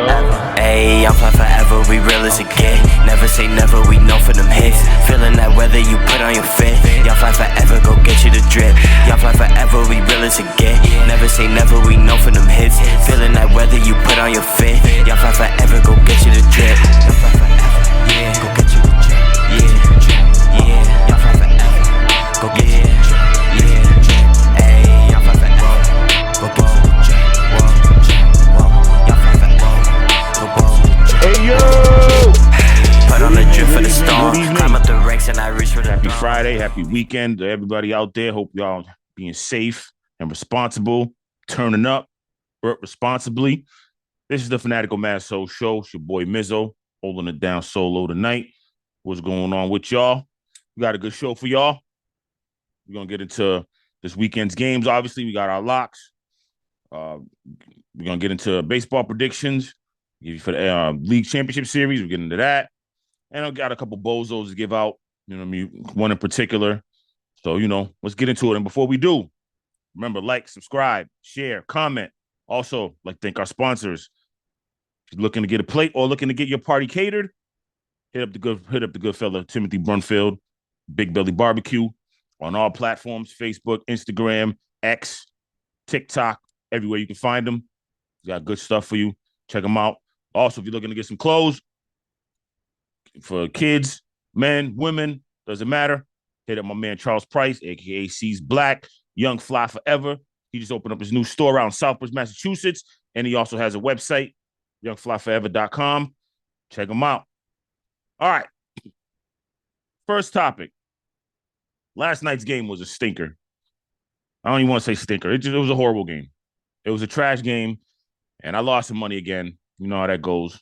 Ayy, I'm fly forever, we real as it get. Never say never, we know for them hits. Feeling that weather you put on your fit. Y'all fly forever, go get you the drip. Y'all fly forever, we real as it get. Never say never, we know for them hits. Feeling that weather you put on your fit. Y'all fly forever, go get you the drip. Y'all fly forever, yeah, go get you the drip. Yeah, yeah, y'all fly forever, go get you the drip. Yeah, ayy, y'all fly forever, go get you the drip. Hey yo! Put on the drip for the storm. Climb up the ranks and I reach for the Happy Friday, happy weekend to everybody out there. Hope y'all being safe and responsible, turning up, work responsibly. This is the Fanatical Massholes show. It's your boy Mizzo holding it down solo tonight. What's going on with y'all? We got a good show for y'all. We're gonna get into this weekend's games. Obviously, we got our locks. We're gonna get into baseball predictions. For the league championship series, we're getting into that. And I've got a couple bozos to give out, you know what I mean, one in particular. So, let's get into it. And before we do, remember, like, subscribe, share, comment. Also, thank our sponsors. If you're looking to get a plate or looking to get your party catered, hit up the good fella, Timothy Brunfield, Big Belly Barbecue on all platforms, Facebook, Instagram, X, TikTok, everywhere you can find them. He's got good stuff for you. Check them out. Also, if you're looking to get some clothes for kids, men, women, doesn't matter, hit up my man Charles Price, a.k.a. C's Black, Young Fly Forever. He just opened up his new store out in Southbridge, Massachusetts, and he also has a website, youngflyforever.com. Check him out. All right. First topic. Last night's game was a stinker. I don't even want to say stinker. It was a horrible game. It was a trash game, and I lost some money again. You know how that goes.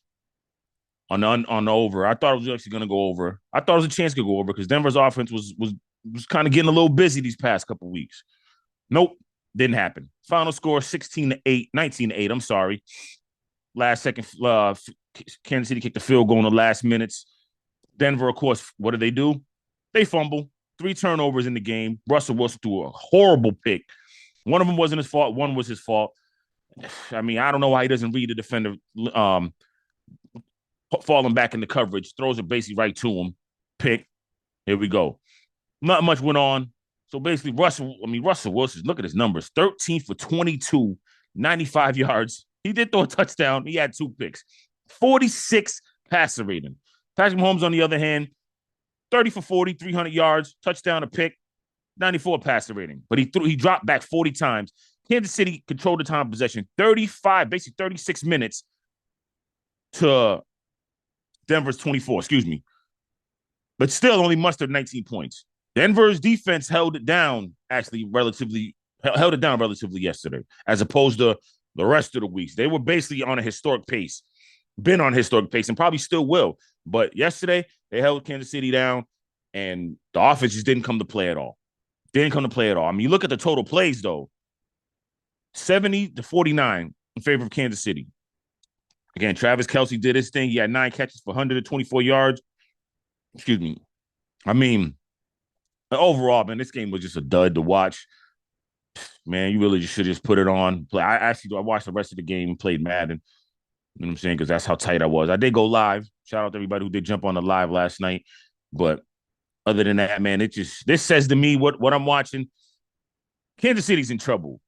On the over, I thought it was actually going to go over. I thought it was a chance to go over because Denver's offense was kind of getting a little busy these past couple weeks. Nope, didn't happen. Final score 19-8. I'm sorry. Last second, Kansas City kicked the field goal in the last minutes. Denver, of course, what do? They fumble. 3 turnovers in the game. Russell Wilson threw a horrible pick. One of them wasn't his fault. One was his fault. I mean, I don't know why he doesn't read the defender falling back into coverage, throws it basically right to him. Pick. Here we go. Not much went on. So basically, Russell Wilson, look at his numbers. 13 for 22, 95 yards. He did throw a touchdown. He had 2 picks. 46 passer rating. Patrick Mahomes, on the other hand, 30 for 40, 300 yards, touchdown, a pick, 94 passer rating. But he dropped back 40 times. Kansas City controlled the time of possession, 36 minutes to Denver's 24, But still only mustered 19 points. Denver's defense held it down relatively yesterday, as opposed to the rest of the weeks. They were basically on a historic pace, and probably still will. But yesterday, they held Kansas City down, and the offense just didn't come to play at all. I mean, you look at the total plays, though. 70-49 in favor of Kansas City. Again, Travis Kelce did his thing. He had 9 catches for 124 yards. I mean, overall, man, this game was just a dud to watch. Man, you really just should just put it on. I watched the rest of the game and played Madden. You know what I'm saying? Because that's how tight I was. I did go live. Shout out to everybody who did jump on the live last night. But other than that, man, this says to me what I'm watching. Kansas City's in trouble.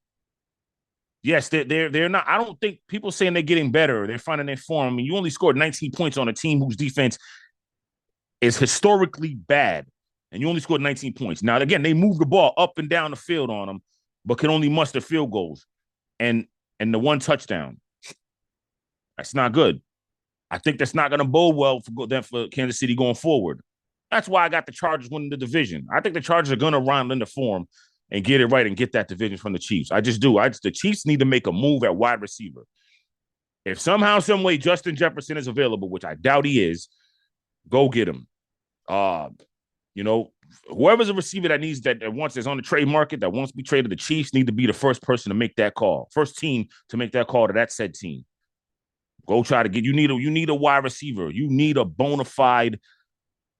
Yes, they're not. I don't think people saying they're getting better. They're finding their form. I mean, you only scored 19 points on a team whose defense is historically bad, and you only scored 19 points. Now, again, they moved the ball up and down the field on them, but can only muster field goals and the 1 touchdown. That's not good. I think that's not going to bode well for Kansas City going forward. That's why I got the Chargers winning the division. I think the Chargers are going to round into form and get it right and get that division from the Chiefs. I just do. The Chiefs need to make a move at wide receiver. If somehow, some way, Justin Jefferson is available, which I doubt he is, go get him. Whoever's a receiver that's on the trade market, that wants to be traded, the Chiefs need to be the first person to make that call. First team to make that call to that said team. Go try to get. You need a wide receiver. You need a bona fide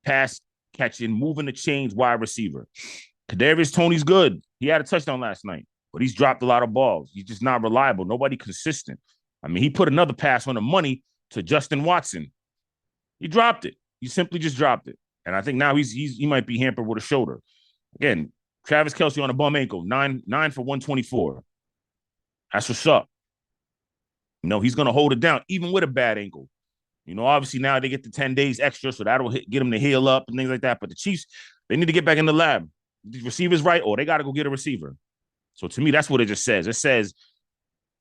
pass catching, moving the chains wide receiver. Kadarius Toney's good. He had a touchdown last night, but he's dropped a lot of balls. He's just not reliable. Nobody consistent. I mean, he put another pass on the money to Justin Watson. He dropped it. He simply just dropped it. And I think now he might be hampered with a shoulder. Again, Travis Kelce on a bum ankle, 9 for 124. That's what's up. He's going to hold it down, even with a bad ankle. Obviously now they get the 10 days extra, so that'll get them to heal up and things like that. But the Chiefs, they need to get back in the lab. The receiver's right, or they got to go get a receiver. So to me, that's what it just says. It says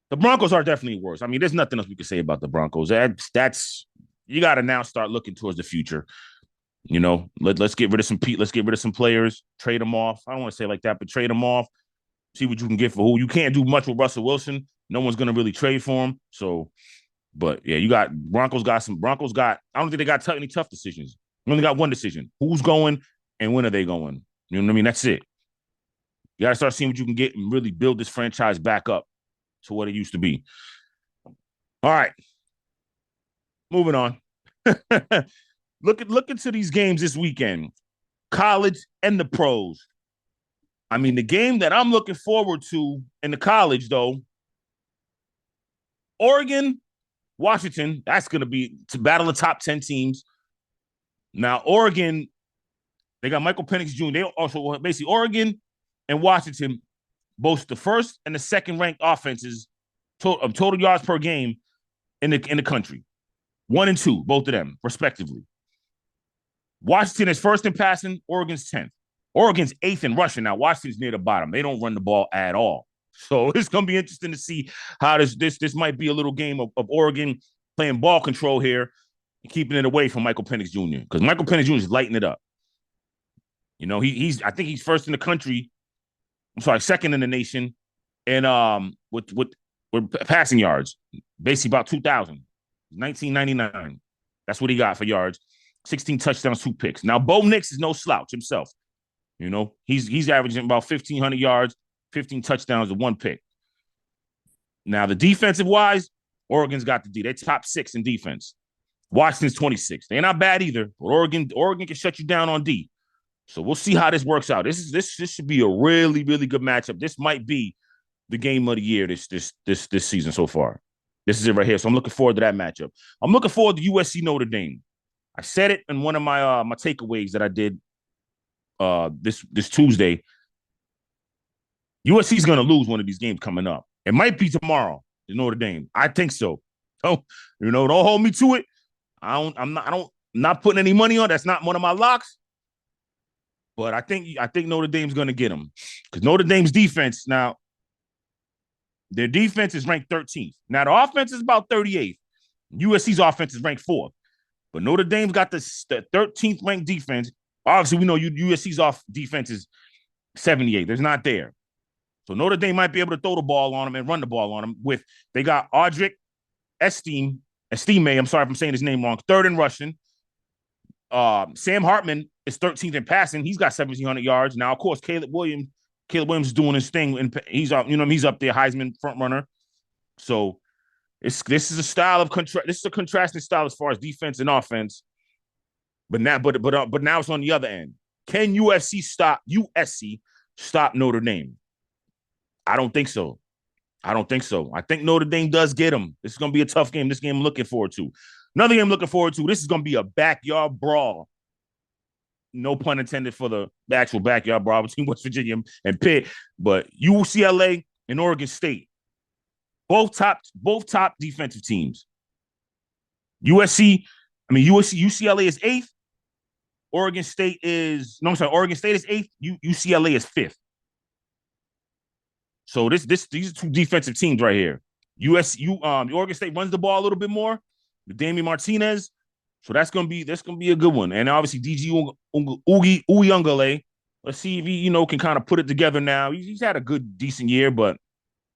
the Broncos are definitely worse. I mean, there's nothing else we can say about the Broncos. That's you got to now start looking towards the future. Let's get rid of some Let's get rid of some players, trade them off. I don't want to say it like that, but trade them off. See what you can get for who. You can't do much with Russell Wilson. No one's going to really trade for him. So, but yeah, you got Broncos got. I don't think they got any tough decisions. We only got one decision: who's going and when are they going? You know what I mean? That's it. You got to start seeing what you can get and really build this franchise back up to what it used to be. All right, moving on. Look into these games this weekend, college and the pros. I mean, the game that I'm looking forward to in the college, though, Oregon, Washington, that's going to be to battle the top 10 teams. Now, Oregon, they got Michael Penix Jr. They also basically Oregon and Washington boast the first and the second ranked offenses total yards per game in the country. 1 and 2, both of them, respectively. Washington is first in passing, Oregon's 10th. Oregon's 8th in rushing. Now, Washington's near the bottom. They don't run the ball at all. So it's going to be interesting to see how this might be a little game of Oregon playing ball control here and keeping it away from Michael Penix Jr. Because Michael Penix Jr. is lighting it up. I think he's first in the country. I'm sorry, second in the nation, and with passing yards, basically about 2,000, 1999. That's what he got for yards. 16 touchdowns, 2 picks. Now, Bo Nix is no slouch himself. He's averaging about 1,500 yards, 15 touchdowns, and 1 pick. Now, the defensive wise, Oregon's got the D. They're top 6 in defense. Washington's 26. They're not bad either, but Oregon can shut you down on D. So we'll see how this works out. This should be a really, really good matchup. This might be the game of the year this season so far. This is it right here. So I'm looking forward to that matchup. I'm looking forward to USC Notre Dame. I said it in one of my my takeaways that I did this Tuesday. USC is going to lose one of these games coming up. It might be tomorrow to Notre Dame. I think so. So, don't hold me to it. I'm not putting any money on. That's not one of my locks. But I think Notre Dame's going to get them because Notre Dame's defense now, their defense is ranked 13th. Now the offense is about 38th. USC's offense is ranked 4th. But Notre Dame's got the 13th ranked defense. Obviously, we know USC's off defense is 78. There's not there. So Notre Dame might be able to throw the ball on them and run the ball on them. They got Audric Estime. I'm sorry if I'm saying his name wrong. 3rd in rushing. Sam Hartman is 13th in passing. He's got 1,700 yards. Now, of course, Caleb Williams is doing his thing, and he's up. He's up there, Heisman front runner. So this is a style of This is a contrasting style as far as defense and offense. But now it's on the other end. Can USC stop Notre Dame? I don't think so. I think Notre Dame does get them. This is going to be a tough game. This game I'm looking forward to. Another game I'm looking forward to. This is going to be a backyard brawl. No pun intended for the actual backyard brawl between West Virginia and Pitt. But UCLA and Oregon State. Both top defensive teams. UCLA is 8th. Oregon State is 8th. UCLA is 5th. So these are 2 defensive teams right here. Oregon State runs the ball a little bit more with Damian Martinez. So that's gonna be a good one. And obviously DG Uyungale. Let's see if he, can kind of put it together now. He's had a decent year, but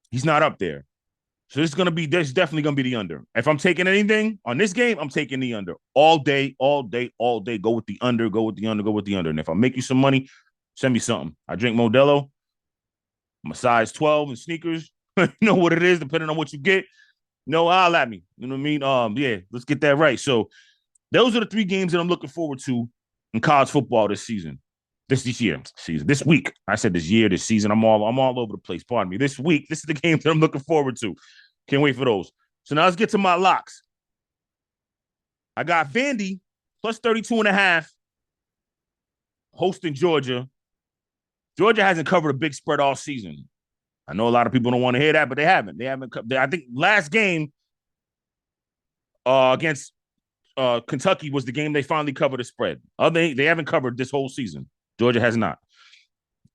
he's not up there. So this is definitely gonna be the under. If I'm taking anything on this game, I'm taking the under all day. Go with the under. And if I make you some money, send me something. I drink Modelo. I'm a size 12 in sneakers. You know what it is, depending on what you get. Holla at me. You know what I mean? Yeah, let's get that right. So those are the 3 games that I'm looking forward to in college football this season. This week. I said this year, this season. I'm all over the place. Pardon me. This week, this is the games that I'm looking forward to. Can't wait for those. So now let's get to my locks. I got Vandy plus 32.5 hosting Georgia. Georgia hasn't covered a big spread all season. I know a lot of people don't want to hear that, but they haven't. I think last game against Kentucky was the game they finally covered a spread. They haven't covered this whole season. Georgia has not.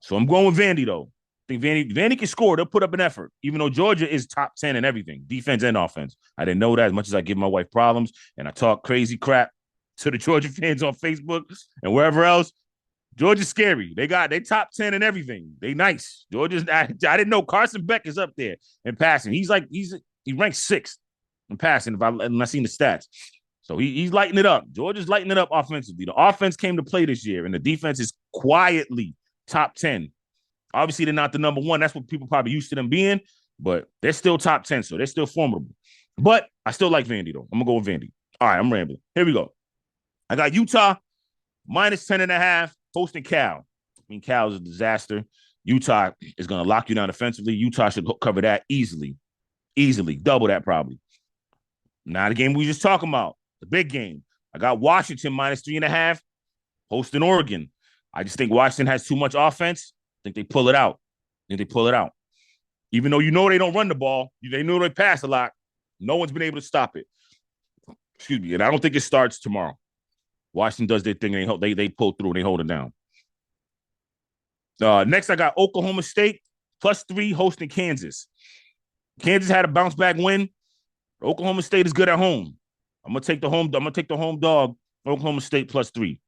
So I'm going with Vandy, though. I think Vandy can score. They'll put up an effort, even though Georgia is top 10 in everything, defense and offense. I didn't know that as much as I give my wife problems and I talk crazy crap to the Georgia fans on Facebook and wherever else. Georgia's scary. They top 10 in everything. They nice. I didn't know Carson Beck is up there in passing. He ranked 6th in passing and I seen the stats. So he's lighting it up. Georgia's lighting it up offensively. The offense came to play this year, and the defense is quietly top 10. Obviously, they're not the number one. That's what people probably used to them being, but they're still top 10, so they're still formidable. But I still like Vandy, though. I'm going to go with Vandy. All right, I'm rambling. Here we go. I got Utah minus 10.5 hosting Cal. I mean, Cal is a disaster. Utah is going to lock you down defensively. Utah should cover that easily. Easily. Double that probably. Now the game we just talking about, the big game. I got Washington minus 3.5 hosting Oregon. I just think Washington has too much offense. I think they pull it out. Even though they don't run the ball, they know they pass a lot. No one's been able to stop it. Excuse me. And I don't think it starts tomorrow. Washington does their thing. And they pull through and they hold it down. Next, I got Oklahoma State plus 3 hosting Kansas. Kansas had a bounce back win. Oklahoma State is good at home. I'm gonna take the home dog. Oklahoma State plus 3.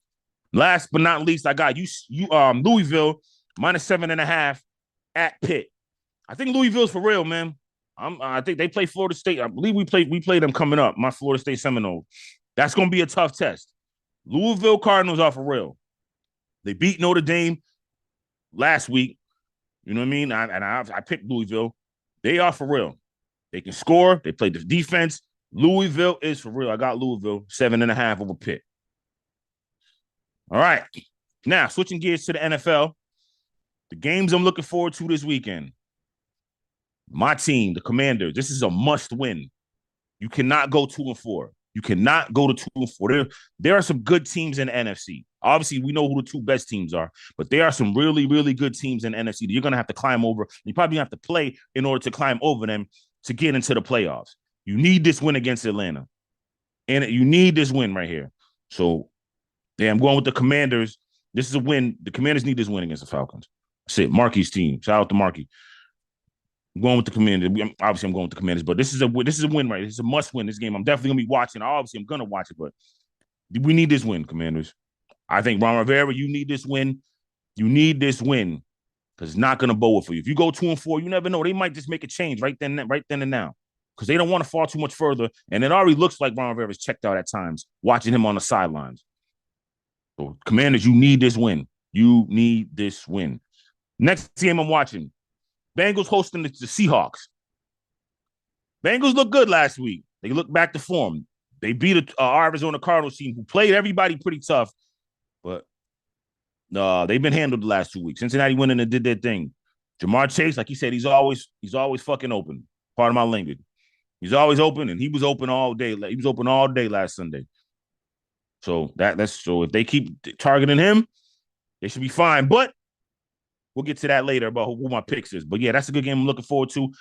Last but not least, I got Louisville minus 7.5 at Pitt. I think Louisville's for real, man. I think they play Florida State. I believe we play them coming up. My Florida State Seminoles. That's gonna be a tough test. Louisville Cardinals are for real. They beat Notre Dame last week. You know what I mean? I picked Louisville. They are for real. They can score. They play the defense. Louisville is for real. I got Louisville 7.5 over Pitt. All right. Now, switching gears to the NFL. The games I'm looking forward to this weekend. My team, the Commanders. This is a must win. You cannot go 2-4. You cannot go to 2-4. There are some good teams in the NFC. Obviously, we know who the 2 best teams are, but there are some really, really good teams in the NFC that you're going to have to climb over. You probably have to play in order to climb over them to get into the playoffs. You need this win against Atlanta. And you need this win right here. So, yeah, I'm going with the Commanders. This is a win. The Commanders need this win against the Falcons. That's it. Marky's team. Shout out to Marky. I'm going with the Commanders. Obviously, I'm going with the Commanders, but this is a win, right? This is a must win. This game, I'm definitely gonna be watching. Obviously, I'm gonna watch it, but we need this win, Commanders. I think Ron Rivera, you need this win. You need this win because it's not gonna bow for you. If you go 2-4, you never know. They might just make a change right then and now because they don't want to fall too much further. And it already looks like Ron Rivera's checked out at times, watching him on the sidelines. So, Commanders, you need this win. You need this win. Next game I'm watching. Bengals hosting the Seahawks. Bengals looked good last week. They look back to form. They beat our Arizona Cardinals team who played everybody pretty tough, but they've been handled the last 2 weeks. Cincinnati went in and did their thing. Jamar Chase, like he said, he's always fucking open. Part of my language. He's always open, and he was open all day. He was open all day last Sunday. So so if they keep targeting him, they should be fine. But we'll get to that later about who my picks is. But yeah, that's a good game I'm looking forward to.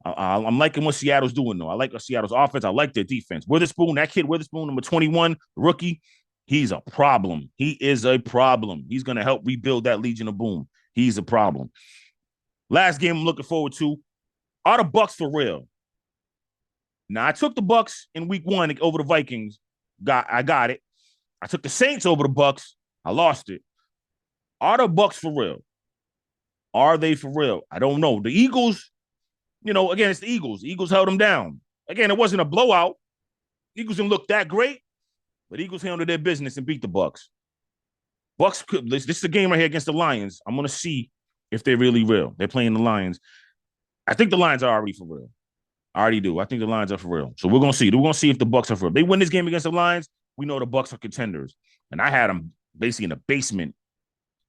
I'm liking what Seattle's doing, though. I like Seattle's offense. I like their defense. That kid Witherspoon, number 21, rookie, he's a problem. He is a problem. He's going to help rebuild that Legion of Boom. He's a problem. Last game I'm looking forward to, are the Bucks for real? Now, I took the Bucks in week 1 over the Vikings. I got it. I took the Saints over the Bucks. I lost it. Are the Bucks for real? Are they for real? I don't know. The Eagles, again, it's the Eagles. The Eagles held them down. Again, it wasn't a blowout. Eagles didn't look that great, but Eagles handled their business and beat the Bucks. This is a game right here against the Lions. I'm going to see if they're really real. They're playing the Lions. I think the Lions are already for real. I already do. I think the Lions are for real. So we're going to see. We're going to see if the Bucks are for real. They win this game against the Lions, we know the Bucks are contenders. And I had them basically in the basement.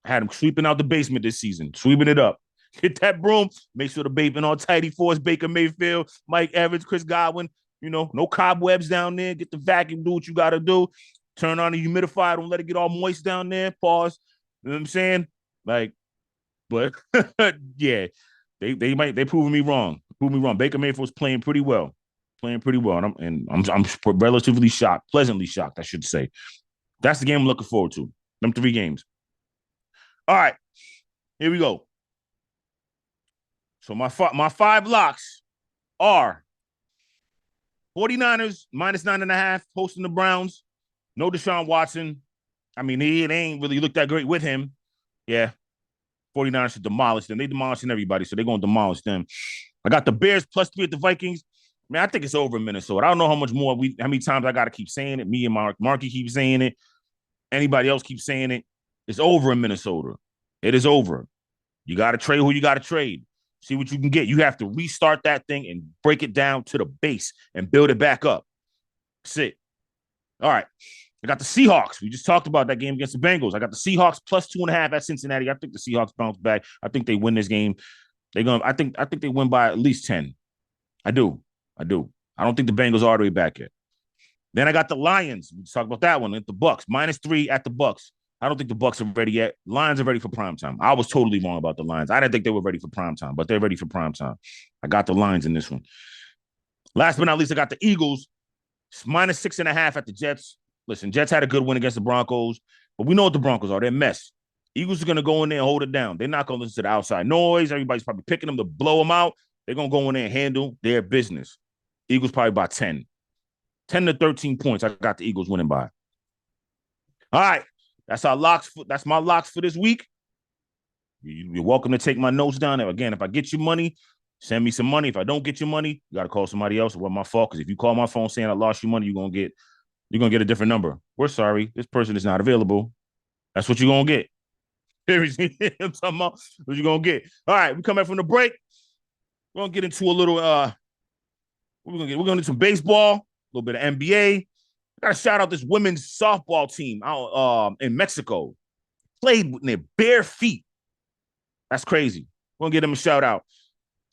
I had them sweeping out the basement this season, sweeping it up. Hit that broom, make sure the basement all tidy for us. Baker Mayfield, Mike Evans, Chris Godwin. no cobwebs down there. Get the vacuum, do what you got to do. Turn on the humidifier. Don't let it get all moist down there. Pause. You know what I'm saying? Like, but yeah, they proving me wrong. Baker Mayfield's playing pretty well. And I'm relatively shocked, pleasantly shocked, I should say. That's the game I'm looking forward to. Them 3 games. All right, here we go. So my 5 locks are 49ers -9.5 hosting the Browns. No Deshaun Watson. I mean, it ain't really looked that great with him. Yeah. 49ers should demolish them. They demolishing everybody, so they're going to demolish them. I got the Bears +3 at the Vikings. Man, I think it's over in Minnesota. I don't know how many times I got to keep saying it. Me and Marky keep saying it. Anybody else keeps saying it. It's over in Minnesota. It is over. You got to trade who you got to trade. See what you can get. You have to restart that thing and break it down to the base and build it back up. That's it. All right. I got the Seahawks. We just talked about that game against the Bengals. I got the Seahawks +2.5 at Cincinnati. I think the Seahawks bounce back. I think they win this game. I think they win by at least 10. I do. I don't think the Bengals are all the way back yet. Then I got the Lions. We just talked about that one at the Bucks. -3 at the Bucks. I don't think the Bucks are ready yet. Lions are ready for primetime. I was totally wrong about the Lions. I didn't think they were ready for primetime, but they're ready for primetime. I got the Lions in this one. Last but not least, I got the Eagles. -6.5 at the Jets. Listen, Jets had a good win against the Broncos, but we know what the Broncos are. They're a mess. Eagles are going to go in there and hold it down. They're not going to listen to the outside noise. Everybody's probably picking them to blow them out. They're going to go in there and handle their business. Eagles probably by 10. 10 to 13 points. I got the Eagles winning by. All right. That's my locks for this week. You're welcome to take my notes down there. Again, if I get your money, send me some money. If I don't get your money, you got to call somebody else. It wasn't my fault, because if you call my phone saying I lost your money, you're going to get a different number. We're sorry. This person is not available. That's what you're going to get. I'm talking about what you're going to get. All right, we come back from the break. We're going to get into a little, we're going to do some baseball, a little bit of NBA. I got to shout out this women's softball team out in Mexico. Played with their bare feet. That's crazy. We're going to give them a shout out.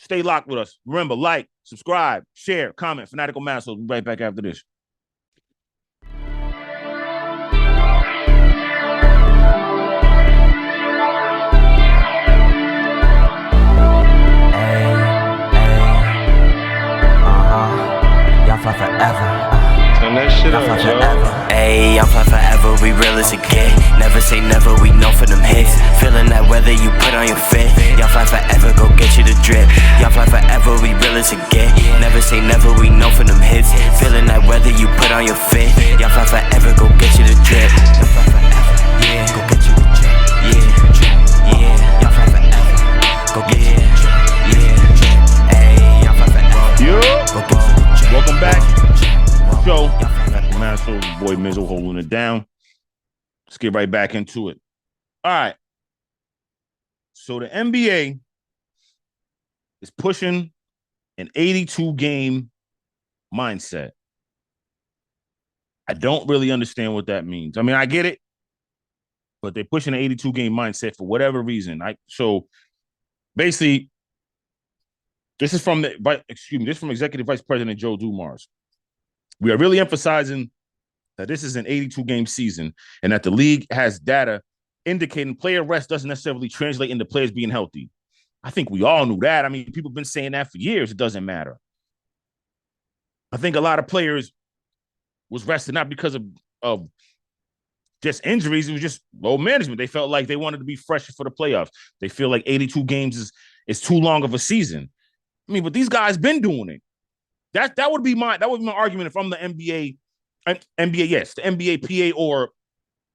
Stay locked with us. Remember, like, subscribe, share, comment. Fanatical Massholes. We'll be right back after this. Fly forever. Turn that shit up, Ayy, I'm fly forever, we real as it get. Never say never, we know for them hits. Feeling that weather you put on your fit. Y'all fly forever, go get you the drip. Y'all fly forever, we real as it get. Never say never, we know for them hits. Feeling that weather you put on your fit. Y'all fly forever, go get you the drip. Y'all fly forever, yeah, go get you the drip. Yeah, y'all fly forever, go get you the drip. Yeah, ayy, y'all fly forever, go get you the drip. Welcome back. Show. Fanatical Massholes, boy Mizzo holding it down. Let's get right back into it. All right. So the NBA is pushing an 82-game mindset. I don't really understand what that means. I mean, I get it, but they're pushing an 82-game mindset for whatever reason. So basically, this is from Executive Vice President Joe Dumars. We are really emphasizing that this is an 82-game season and that the league has data indicating player rest doesn't necessarily translate into players being healthy. I think we all knew that. I mean, people have been saying that for years. It doesn't matter. I think a lot of players was rested not because of just injuries. It was just low management. They felt like they wanted to be fresh for the playoffs. They feel like 82 games is too long of a season. I mean, but these guys been doing it. That would be my argument if I'm the NBA, yes, the NBA, PA, or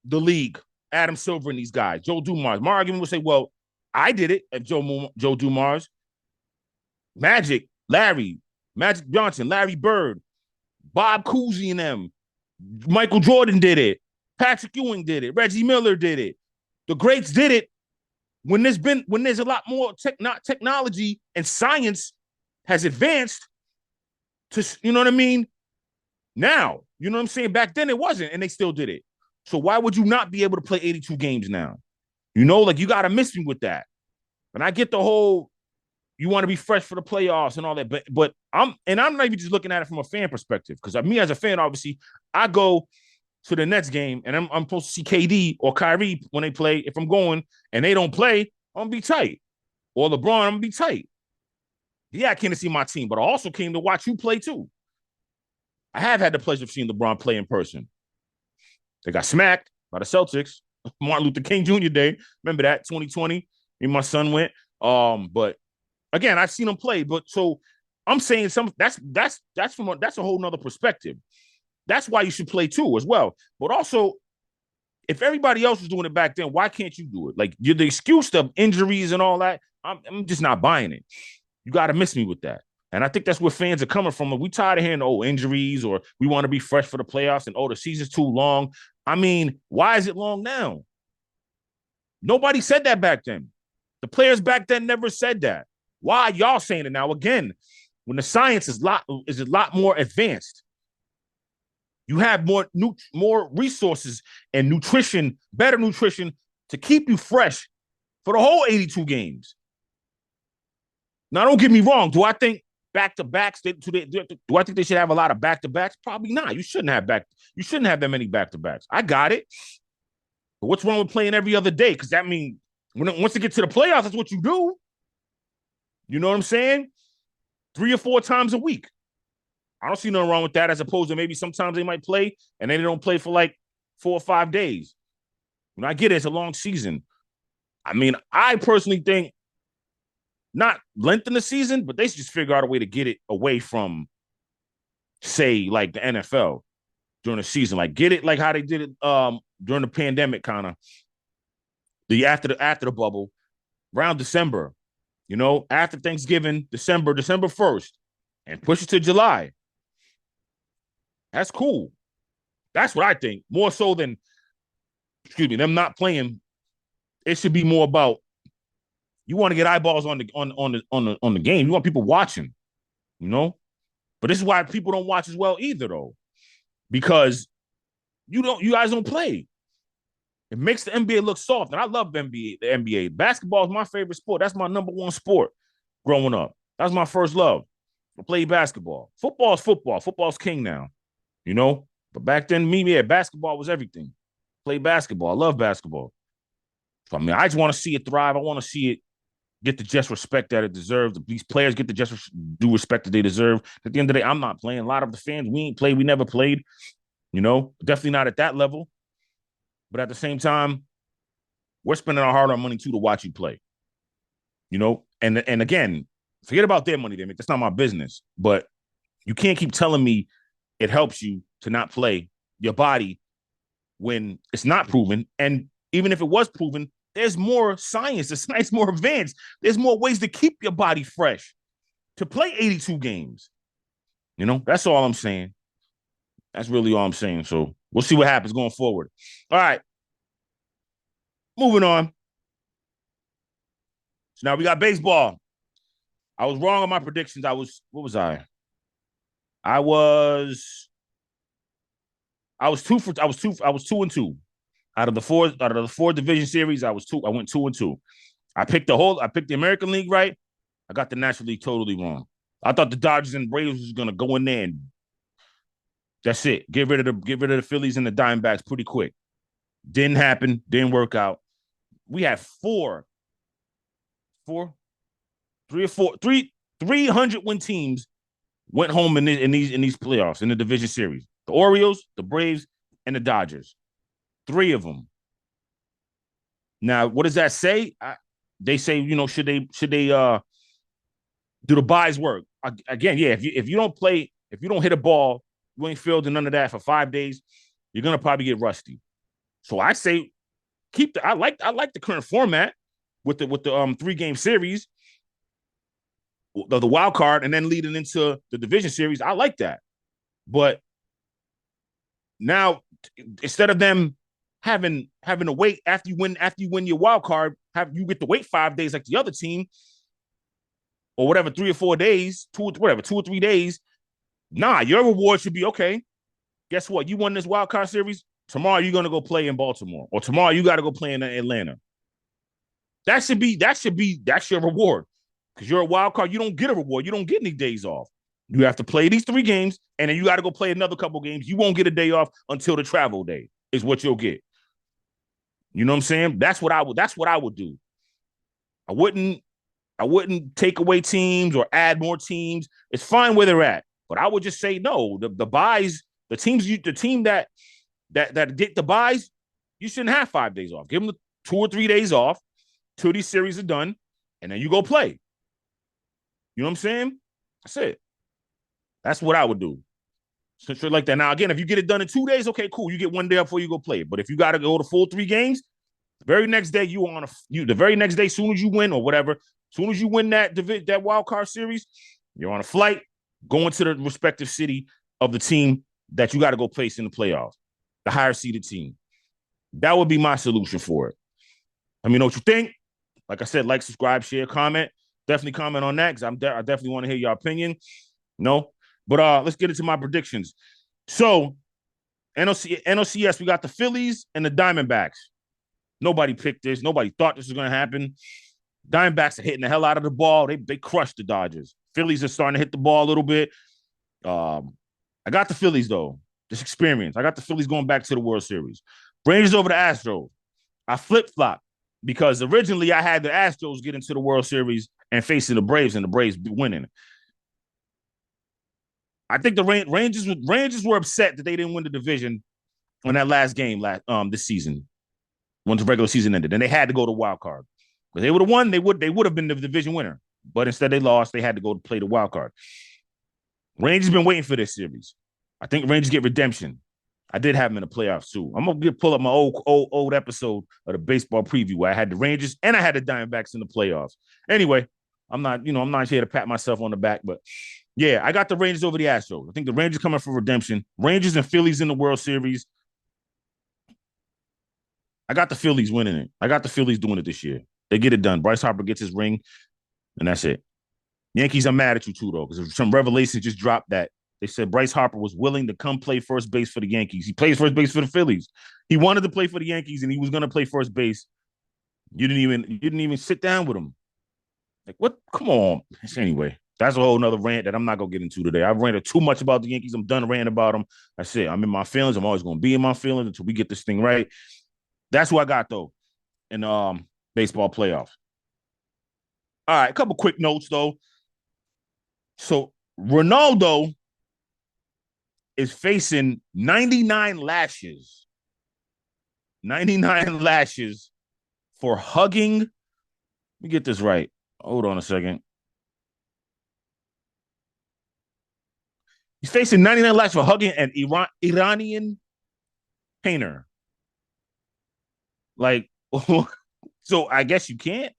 the league, Adam Silver and these guys, Joe Dumars. My argument would say, well, I did it at Joe Dumars. Magic Johnson, Larry Bird, Bob Cousy and them. Michael Jordan did it. Patrick Ewing did it. Reggie Miller did it. The greats did it. When there's a lot more technology and science has advanced to, you know what I mean? Now, you know what I'm saying? Back then it wasn't, and they still did it. So why would you not be able to play 82 games now? You know, like, you got to miss me with that. And I get the whole you want to be fresh for the playoffs and all that. But I'm not even just looking at it from a fan perspective, because me as a fan, obviously, I go to the Nets game and I'm supposed to see KD or Kyrie when they play. If I'm going and they don't play, I'm gonna be tight. Or LeBron, I'm gonna be tight. Yeah, I came to see my team, but I also came to watch you play too. I have had the pleasure of seeing LeBron play in person. They got smacked by the Celtics. Martin Luther King Jr. Day. Remember that, 2020? Me and my son went. But again, I've seen him play. But so I'm saying that's a whole nother perspective. That's why you should play too as well. But also, if everybody else was doing it back then, why can't you do it? Like, you're the excuse of injuries and all that. I'm just not buying it. You got to miss me with that. And I think that's where fans are coming from. We tired of hearing, injuries, or we want to be fresh for the playoffs, and, the season's too long. I mean, why is it long now? Nobody said that back then. The players back then never said that. Why are y'all saying it now? Again, when the science is a lot more advanced, you have more resources and nutrition, better nutrition to keep you fresh for the whole 82 games. Now, don't get me wrong. Do I think back-to-backs? Do I think they should have a lot of back-to-backs? Probably not. You shouldn't have that many back-to-backs. I got it. But what's wrong with playing every other day? Because that means once you get to the playoffs, that's what you do. You know what I'm saying? 3 or 4 times a week. I don't see nothing wrong with that, as opposed to maybe sometimes they might play and then they don't play for like 4 or 5 days. When I get it, it's a long season. I mean, I personally think not lengthen the season, but they should just figure out a way to get it away from, say, like the NFL during the season. Like, get it like how they did it during the pandemic, kind of after the bubble, around December, after Thanksgiving, December 1st, and push it to July. That's cool. That's what I think. More so than, them not playing. It should be more about, you want to get eyeballs on the game. You want people watching, But this is why people don't watch as well either, though, because you guys don't play. It makes the NBA look soft, and I love the NBA. Basketball is my favorite sport. That's my number one sport growing up. That's my first love. I played basketball. Football is football. Football's king now, But back then, basketball was everything. Play basketball. I love basketball. So, I mean, I just want to see it thrive. I want to see it get the just respect that it deserves. These players get the just due respect that they deserve. At the end of the day, I'm not playing. A lot of the fans, we ain't played. We never played. Definitely not at that level. But at the same time, we're spending our hard-earned money too to watch you play. And again, forget about their money they make. That's not my business. But you can't keep telling me it helps you to not play your body when it's not proven. And even if it was proven, there's more science. The science more advanced. There's more ways to keep your body fresh to play 82 games. That's all I'm saying. That's really all I'm saying. So we'll see what happens going forward. All right. Moving on. So now we got baseball. I was wrong on my predictions. What was I? I was 2-2. Out of the four division series, I went 2-2. I picked the American League right. I got the National League totally wrong. I thought the Dodgers and Braves was gonna go in there and that's it. Get rid of the Phillies and the Diamondbacks pretty quick. Didn't happen. Didn't work out. We had 300 win teams went home in these playoffs in the division series. The Orioles, the Braves, and the Dodgers. 3 of them. Now, what does that say? They say, should they do the buys work? Again, yeah. If you don't play, if you don't hit a ball, you ain't fielding none of that for 5 days, you're gonna probably get rusty. So I say I like the current format with the 3-game series, the wild card, and then leading into the division series. I like that, but now instead of them having to wait after you win your wild card, you get to wait 5 days like the other team, or whatever, 3 or 4 days, 2 or 3 days. Nah, your reward should be, okay, guess what? You won this wild card series. Tomorrow you're gonna go play in Baltimore, or tomorrow you got to go play in Atlanta. That's your reward. Because you're a wild card, you don't get a reward. You don't get any days off. You have to play these 3 games, and then you got to go play another couple games. You won't get a day off until the travel day is what you'll get. You know what I'm saying? That's what I would do. I wouldn't take away teams or add more teams. It's fine where they're at. But I would just say no. The buys, the team that get the buys, you shouldn't have 5 days off. Give them 2 or 3 days off till these series are done, and then you go play. You know what I'm saying? That's it. That's what I would do. Something like that. Now, again, if you get it done in 2 days, okay, cool. You get 1 day off before you go play. But if you got to go to full 3 games, the very next day the very next day, soon as you win or whatever, soon as you win that wild card series, you're on a flight going to the respective city of the team that you got to go place in the playoffs, the higher seeded team. That would be my solution for it. Let me know what you think. Like I said, like, subscribe, share, comment. Definitely comment on that because I definitely want to hear your opinion. No, but let's get into my predictions. So, NLCS, we got the Phillies and the Diamondbacks. Nobody picked this. Nobody thought this was going to happen. Diamondbacks are hitting the hell out of the ball. They crushed the Dodgers. Phillies are starting to hit the ball a little bit. I got the Phillies, though. This experience. I got the Phillies going back to the World Series. Rangers over the Astros. I flip-flopped because originally I had the Astros get into the World Series and facing the Braves, and the Braves winning. I think the Rangers were upset that they didn't win the division on that last game this season, once the regular season ended, and they had to go to wild card. But they would have won, they would have been the division winner. But instead they lost. They had to go to play the wild card. Rangers been waiting for this series. I think Rangers get redemption. I did have them in the playoffs too. I'm gonna pull up my old episode of the baseball preview where I had the Rangers and I had the Diamondbacks in the playoffs. Anyway, I'm not here to pat myself on the back, but yeah, I got the Rangers over the Astros. I think the Rangers coming for redemption. Rangers and Phillies in the World Series. I got the Phillies winning it. I got the Phillies doing it this year. They get it done. Bryce Harper gets his ring, and that's it. Yankees, I'm mad at you too, though, because some revelations just dropped that they said Bryce Harper was willing to come play first base for the Yankees. He plays first base for the Phillies. He wanted to play for the Yankees, and he was going to play first base. You didn't even sit down with him. Like, what? Come on. Anyway, that's a whole nother rant that I'm not going to get into today. I've ranted too much about the Yankees. I'm done ranting about them. That's it. I'm in my feelings. I'm always going to be in my feelings until we get this thing right. That's who I got, though, in baseball playoffs. All right, a couple quick notes, though. So, Ronaldo is facing 99 lashes. 99 lashes for hugging. Let me get this right. Hold on a second. He's facing 99 lashes for hugging an Iranian painter. Like, so I guess you can't.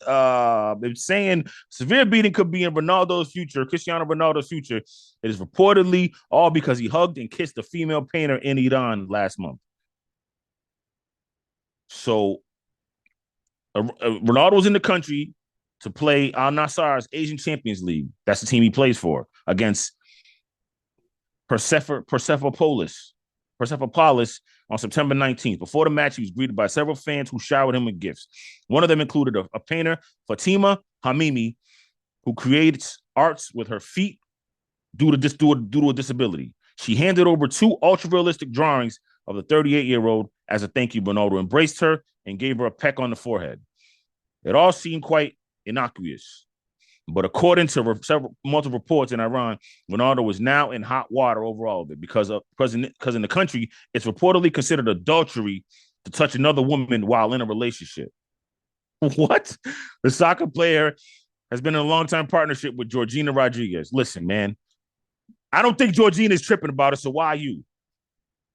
It's saying severe beating could be in Ronaldo's future, Cristiano Ronaldo's future. It is reportedly all because he hugged and kissed a female painter in Iran last month. So Ronaldo was in the country to play Al Nassr's Asian Champions League. That's the team he plays for, against Persepolis on September 19th. Before the match, he was greeted by several fans who showered him with gifts. One of them included a painter, Fatima Hamimi, who creates arts with her feet due to a disability. She handed over 2 ultra-realistic drawings of the 38-year-old as a thank you. Ronaldo embraced her and gave her a peck on the forehead. It all seemed quite innocuous. But according to multiple reports in Iran, Ronaldo was now in hot water over all of it because in the country, it's reportedly considered adultery to touch another woman while in a relationship. What? The soccer player has been in a long-time partnership with Georgina Rodriguez. Listen, man, I don't think Georgina is tripping about it, so why you?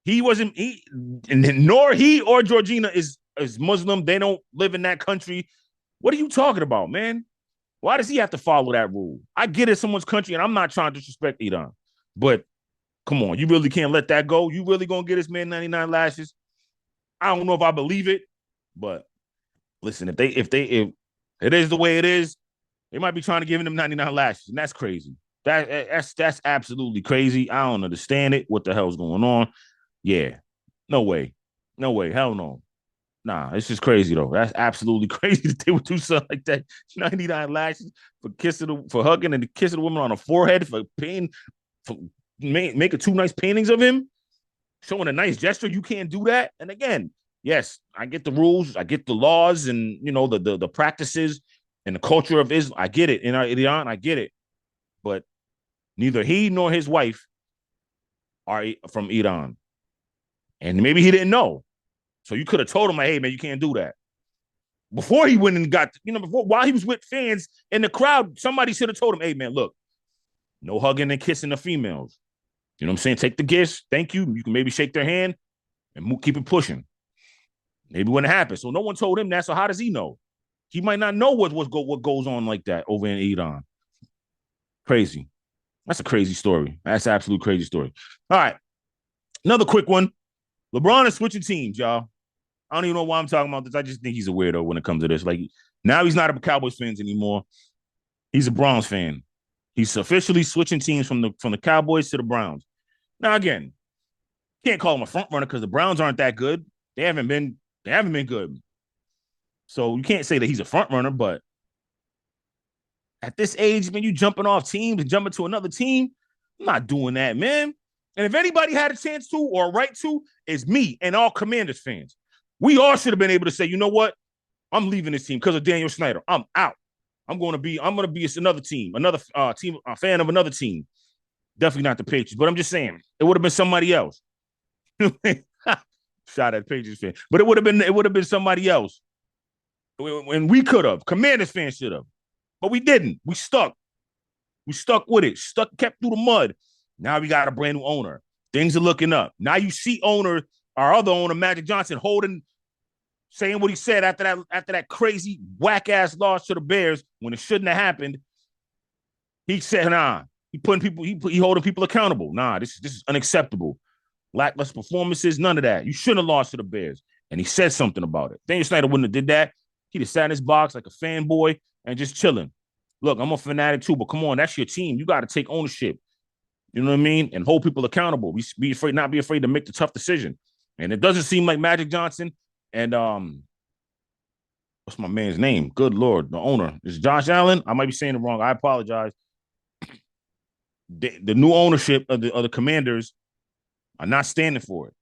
Nor he or Georgina is Muslim. They don't live in that country. What are you talking about, man? Why does he have to follow that rule? I get it's someone's country, and I'm not trying to disrespect Iran. But come on, you really can't let that go? You really going to get this man 99 lashes? I don't know if I believe it, but listen, if it is the way it is, they might be trying to give him 99 lashes, and that's crazy. That's absolutely crazy. I don't understand it. What the hell's going on? Yeah. No way. Hell no. Nah, it's just crazy though. That's absolutely crazy that they would do something like that. 99 lashes for hugging and kissing a woman on the forehead for pain, for making two nice paintings of him, showing a nice gesture. You can't do that. And again, yes, I get the rules, I get the laws, and the practices and the culture of Islam. I get it. In Iran, I get it. But neither he nor his wife are from Iran. And maybe he didn't know. So you could have told him, like, hey, man, you can't do that. Before he went and while he was with fans in the crowd, somebody should have told him, hey, man, look, no hugging and kissing the females. You know what I'm saying? Take the gifts. Thank you. You can maybe shake their hand and keep it pushing. Maybe when it happens. So no one told him that. So how does he know? He might not know what goes on like that over in Iran. Crazy. That's a crazy story. That's an absolute crazy story. All right. Another quick one. LeBron is switching teams, y'all. I don't even know why I'm talking about this. I just think he's a weirdo when it comes to this. Like, now he's not a Cowboys fan anymore. He's a Browns fan. He's officially switching teams from the Cowboys to the Browns. Now, again, can't call him a front runner because the Browns aren't that good. They haven't been good. So you can't say that he's a front runner, but at this age, man, you jumping off teams and jumping to another team. I'm not doing that, man. And if anybody had a chance to or a right to, it's me and all Commanders fans. We all should have been able to say, you know what? I'm leaving this team because of Daniel Snyder. I'm out. I'm going to be another team, another team, a fan of another team. Definitely not the Patriots, but I'm just saying it would have been somebody else. Shot at Patriots fan, but it would have been somebody else. And we could have. Commanders fans should have, but we didn't. We stuck. We stuck with it. Kept through the mud. Now we got a brand new owner. Things are looking up. Now you see our other owner, Magic Johnson, saying what he said after that crazy whack ass loss to the Bears when it shouldn't have happened. He said, nah, he holding people accountable. Nah, this is unacceptable. Lackluster performances, none of that. You shouldn't have lost to the Bears. And he said something about it. Daniel Snyder wouldn't have did that. He'd have sat in his box like a fanboy and just chilling. Look, I'm a fanatic too, but come on, that's your team. You got to take ownership. You know what I mean? And hold people accountable. Not be afraid to make the tough decision. And it doesn't seem like Magic Johnson and what's my man's name? Good Lord, the owner is Josh Allen. I might be saying it wrong. I apologize. The new ownership of the Commanders are not standing for it.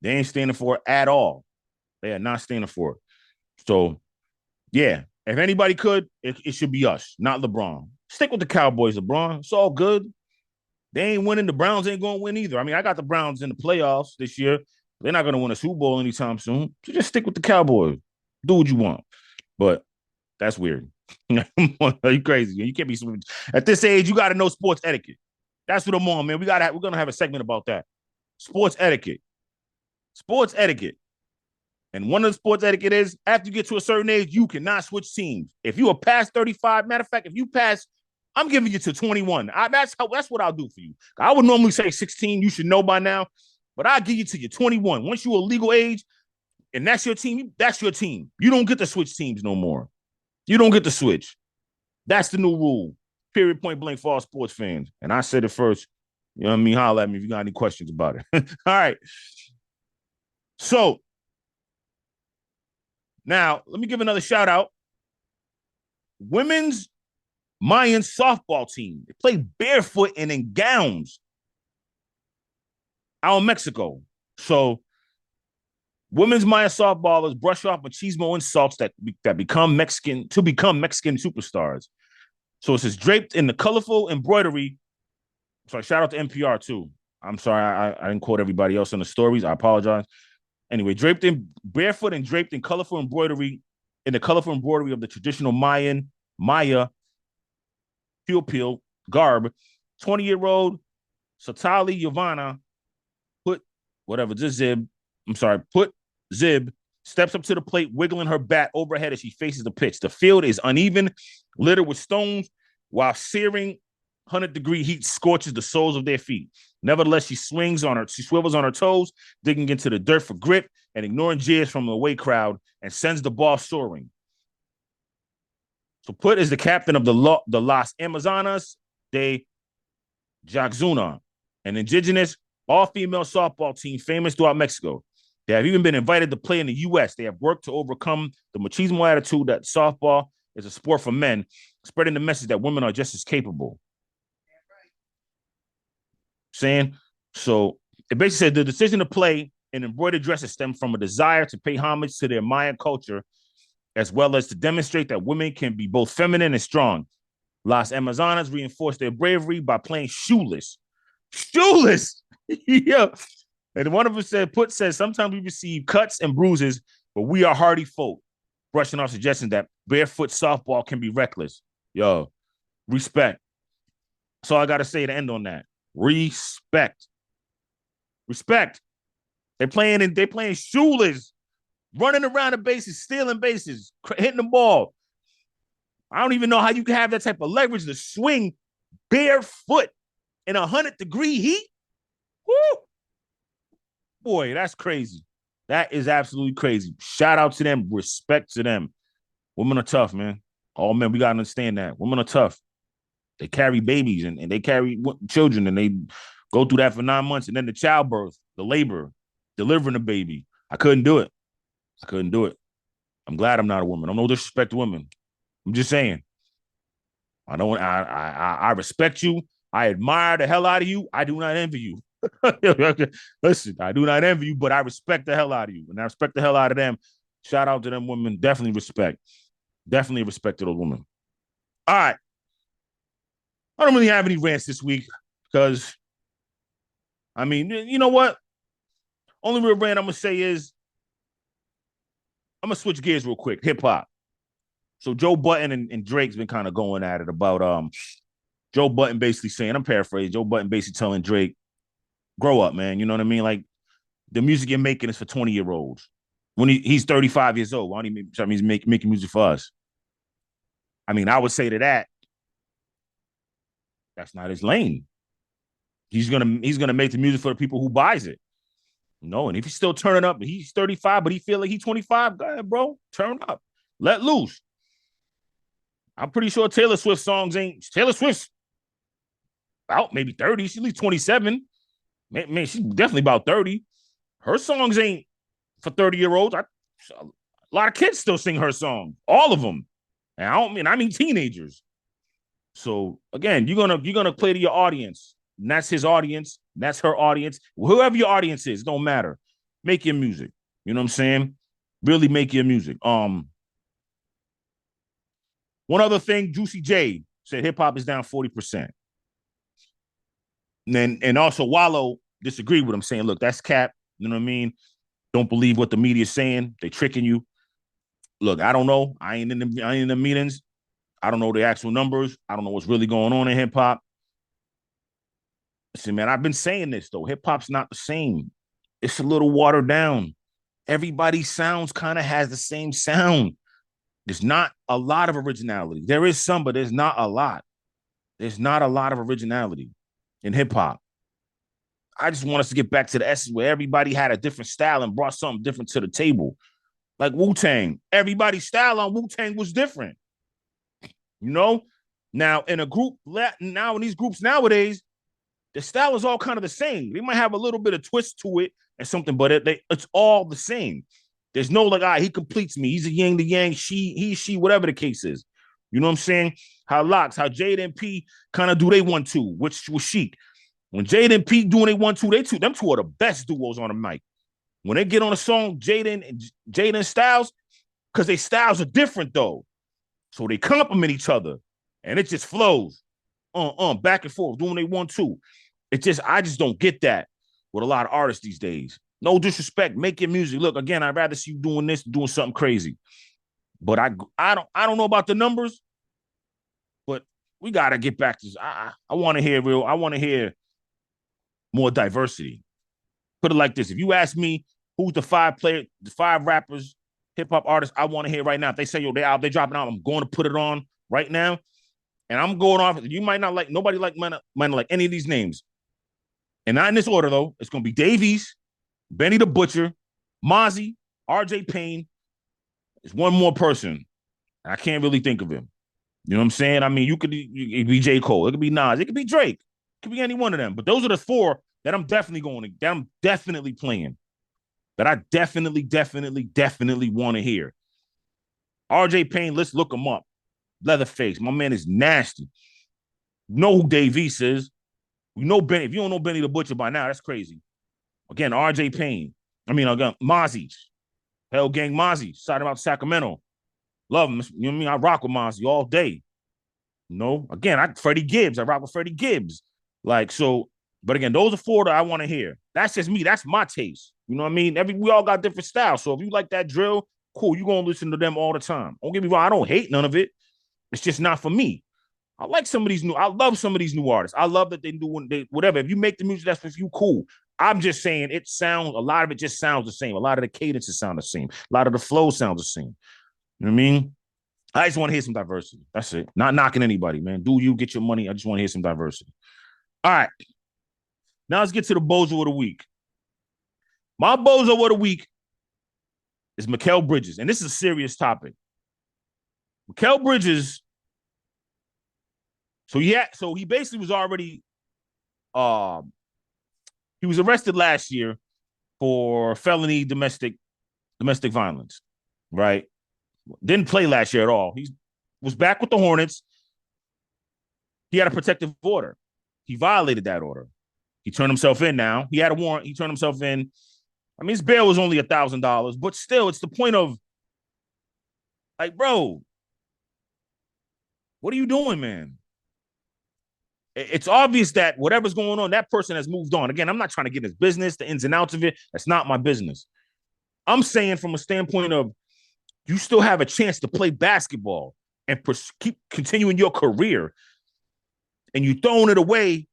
They ain't standing for it at all. They are not standing for it. So, yeah, if anybody could, it should be us, not LeBron. Stick with the Cowboys, LeBron. It's all good. They ain't winning. The Browns ain't going to win either. I mean, I got the Browns in the playoffs this year. They're not going to win a Super Bowl anytime soon. So just stick with the Cowboys. Do what you want. But that's weird. Are you crazy? You can't be at this age. You got to know sports etiquette. That's what I'm on, man. We're gonna have a segment about that. Sports etiquette. Sports etiquette. And one of the sports etiquette is after you get to a certain age, you cannot switch teams. If you are past 35, matter of fact, if you pass, I'm giving you to 21. That's what I'll do for you. I would normally say 16. You should know by now, but I'll give you to your 21. Once you're a legal age, and that's your team, that's your team. You don't get to switch teams no more. You don't get to switch. That's the new rule. Period, point blank for all sports fans. And I said it first. You know what I mean? Holler at me if you got any questions about it. All right. So, now, let me give another shout out. Women's Mayan softball team. They play barefoot and in gowns out in Mexico. So, women's Mayan softballers brush off machismo insults that become Mexican superstars. So it says draped in the colorful embroidery. Sorry, shout out to NPR too. I'm sorry, I didn't quote everybody else in the stories. I apologize. Anyway, barefoot and draped in the colorful embroidery of the traditional Maya peel garb. 20-year-old Satali Yovana put Zib steps up to the plate, wiggling her bat overhead as she faces the pitch. The field is uneven, littered with stones, while searing 100-degree heat scorches the soles of their feet. Nevertheless, she swivels on her toes, digging into the dirt for grip and ignoring jeers from the away crowd, and sends the ball soaring. So Put is the captain of the Las Amazonas de Jackzuna, an indigenous all-female softball team famous throughout Mexico. They have even been invited to play in the U.S. They have worked to overcome the machismo attitude that softball is a sport for men, spreading the message that women are just as capable. Saying so, it basically said the decision to play in embroidered dresses stemmed from a desire to pay homage to their Mayan culture, as well as to demonstrate that women can be both feminine and strong. Las Amazonas reinforced their bravery by playing shoeless. Shoeless! Yeah. And one of them says, sometimes we receive cuts and bruises, but we are hardy folk, brushing off suggestions that barefoot softball can be reckless. Yo, respect. That's all I got to say to end on that. Respect. Respect. They're playing shoeless, running around the bases, stealing bases, hitting the ball. I don't even know how you can have that type of leverage to swing barefoot in 100-degree heat. Woo! Boy, that's crazy. That is absolutely crazy. Shout out to them. Respect to them. Women are tough, man. All men, we got to understand that. Women are tough. They carry babies and they carry children, and they go through that for 9 months. And then the childbirth, the labor, delivering a baby. I couldn't do it. I'm glad I'm not a woman. I'm no disrespect to women. I'm just saying. I respect you. I admire the hell out of you. I do not envy you. Listen, I do not envy you, but I respect the hell out of you. And I respect the hell out of them. Shout out to them women. Definitely respect. Definitely respect to those women. All right. I don't really have any rants this week because, I mean, you know what? Only real rant I'm going to say is, I'm going to switch gears real quick. Hip-hop. So Joe Budden and Drake's been kind of going at it about Joe Budden basically saying, I'm paraphrasing, Joe Budden basically telling Drake, grow up, man. You know what I mean? Like, the music you're making is for 20-year-olds. When he's 35 years old, why don't he's making music for us? I mean, I would say to that, that's not his lane. He's gonna make the music for the people who buys it. No, and if he's still turning up, he's 35, but he feel like he's 25, go ahead, bro. Turn up. Let loose. I'm pretty sure Taylor Swift songs ain't Taylor Swift's about maybe 30. She's at least 27. Man, she's definitely about 30. Her songs ain't for 30-year-olds. A lot of kids still sing her song. All of them. And I mean teenagers. So again, you're gonna play to your audience. And that's his audience. That's her audience. Whoever your audience is, don't matter. Make your music. You know what I'm saying? Really make your music. One other thing, Juicy J said hip hop is down 40%. And also Wallow disagreed with him, saying, look, that's cap. You know what I mean? Don't believe what the media is saying. They tricking you. Look, I don't know. I ain't in the meetings. I don't know the actual numbers. I don't know what's really going on in hip hop. Listen, man, I've been saying this though. Hip hop's not the same. It's a little watered down. Everybody's sounds kind of has the same sound. There's not a lot of originality. There is some, but there's not a lot. There's not a lot of originality in hip hop. I just want us to get back to the essence where everybody had a different style and brought something different to the table. Like Wu-Tang. Everybody's style on Wu-Tang was different. You know? Now, in these groups nowadays, the style is all kind of the same. They might have a little bit of twist to it and something, but it's all the same. There's no like, he completes me. He's a yin, the yang, she, whatever the case is. You know what I'm saying? How Locks, how Jada and P kind of do they 1-2, which was Chic. When Jada and P doing they 1-2, them two are the best duos on the mic. When they get on a song, Jada and Styles, because their styles are different though. So they complement each other. And it just flows. Back and forth, doing they 1-2. I just don't get that with a lot of artists these days. No disrespect, make your music. Look, again, I'd rather see you doing this than doing something crazy. But I don't know about the numbers, but we gotta get back to this. I want to hear more diversity. Put it like this: if you ask me who's the five rappers, hip hop artists I want to hear right now, if they say they dropping out, I'm going to put it on right now, and I'm going off. You might not like nobody might not like any of these names, and not in this order though. It's gonna be Davies, Benny the Butcher, Mozzie, R.J. Payne. It's one more person. I can't really think of him. You know what I'm saying? I mean, it could be J. Cole. It could be Nas. It could be Drake. It could be any one of them. But those are the four that I'm definitely playing. that I definitely want to hear. RJ Payne, let's look him up. Leatherface, my man is nasty. You know who Dave East is. You know Benny. If you don't know Benny the Butcher by now, that's crazy. Again, RJ Payne. Again, Mozzie. Hell Gang Mozzie. Shouting out Sacramento. Love him. You know what I mean? I rock with Mozzie all day. Again, Freddie Gibbs. I rock with Freddie Gibbs. But again, those are four that I want to hear. That's just me. That's my taste. You know what I mean? We all got different styles. So if you like that drill, cool. You're going to listen to them all the time. Don't get me wrong. I don't hate none of it. It's just not for me. I love some of these new artists. I love that they do whatever. If you make the music that's for you, cool. I'm just saying a lot of it just sounds the same. A lot of the cadences sound the same. A lot of the flow sounds the same. You know what I mean? I just want to hear some diversity. That's it. Not knocking anybody, man. Do you get your money? I just want to hear some diversity. All right. Now let's get to the Bozo of the week. My Bozo of the week is Mikal Bridges. And this is a serious topic. Mikal Bridges. So he basically was already he was arrested last year for felony domestic violence, right? Didn't play last year at all. He was back with the Hornets. He had a protective order. He violated that order. He turned himself in now. He had a warrant. He turned himself in. His bail was only $1,000, but still, it's the point of, bro, what are you doing, man? It's obvious that whatever's going on, that person has moved on. Again, I'm not trying to get in his business, the ins and outs of it. That's not my business. I'm saying from a standpoint of you still have a chance to play basketball and keep continuing your career, and you throwing it away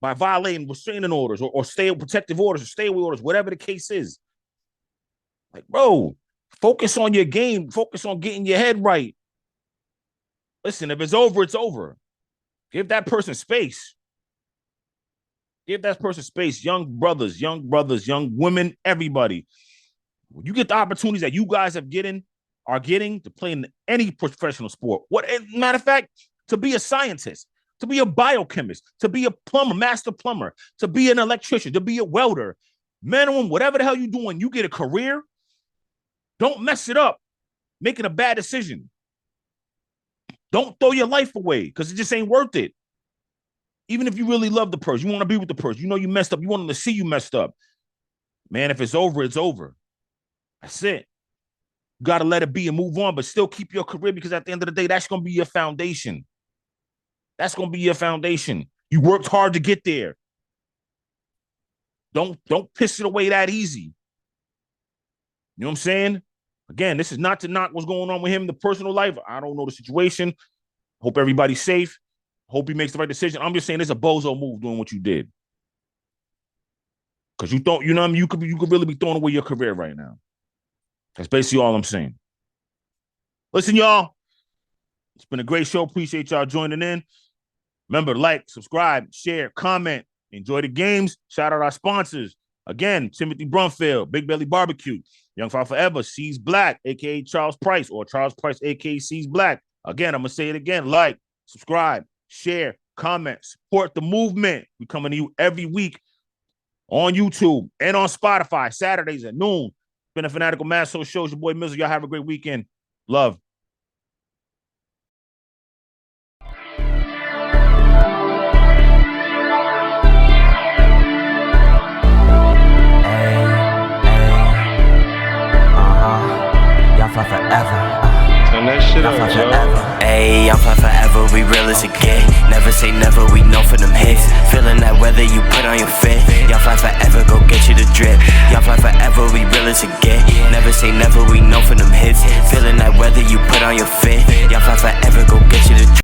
by violating restraining orders or protective orders or stay away orders, whatever the case is. Bro, focus on your game. Focus on getting your head right. Listen, if it's over, it's over. Give that person space. Give that person space. Young brothers, young women, everybody. When you get the opportunities that you guys are getting to play in any professional sport. Matter of fact, to be a scientist, to be a biochemist, to be a plumber, master plumber, to be an electrician, to be a welder, minimum, whatever the hell you're doing, you get a career, don't mess it up making a bad decision. Don't throw your life away because it just ain't worth it. Even if you really love the person, you want to be with the person, you know you messed up, you want them to see you messed up. Man, if it's over, it's over. That's it. You got to let it be and move on, but still keep your career because at the end of the day, that's going to be your foundation. That's going to be your foundation. You worked hard to get there. Don't piss it away that easy. You know what I'm saying? Again, this is not to knock what's going on with him in the personal life. I don't know the situation. Hope everybody's safe. Hope he makes the right decision. I'm just saying it's a bozo move doing what you did. Because you thought, you know what I mean? You could really be throwing away your career right now. That's basically all I'm saying. Listen, y'all. It's been a great show. Appreciate y'all joining in. Remember, like, subscribe, share, comment. Enjoy the games. Shout out our sponsors. Again, Timothy Brumfield, Big Belly Barbecue, Young Fire Forever, C's Black, a.k.a. Charles Price, or Charles Price, a.k.a. C's Black. Again, I'm going to say it again. Like, subscribe, share, comment, support the movement. We coming to you every week on YouTube and on Spotify, Saturdays at noon. Been a Fanatical Massholes show. Your boy Mizzo. Y'all have a great weekend. Love. Fly forever. Turn that shit up, Joe. Ayy, I'm fly forever, we real as it get. Never say never, we know for them hits. Feeling that weather you put on your fit. Y'all fly forever, go get you the drip. Y'all fly forever, we real as it get. Never say never, we know for them hits. Feeling that weather you put on your fit. Y'all fly forever, go get you the drip.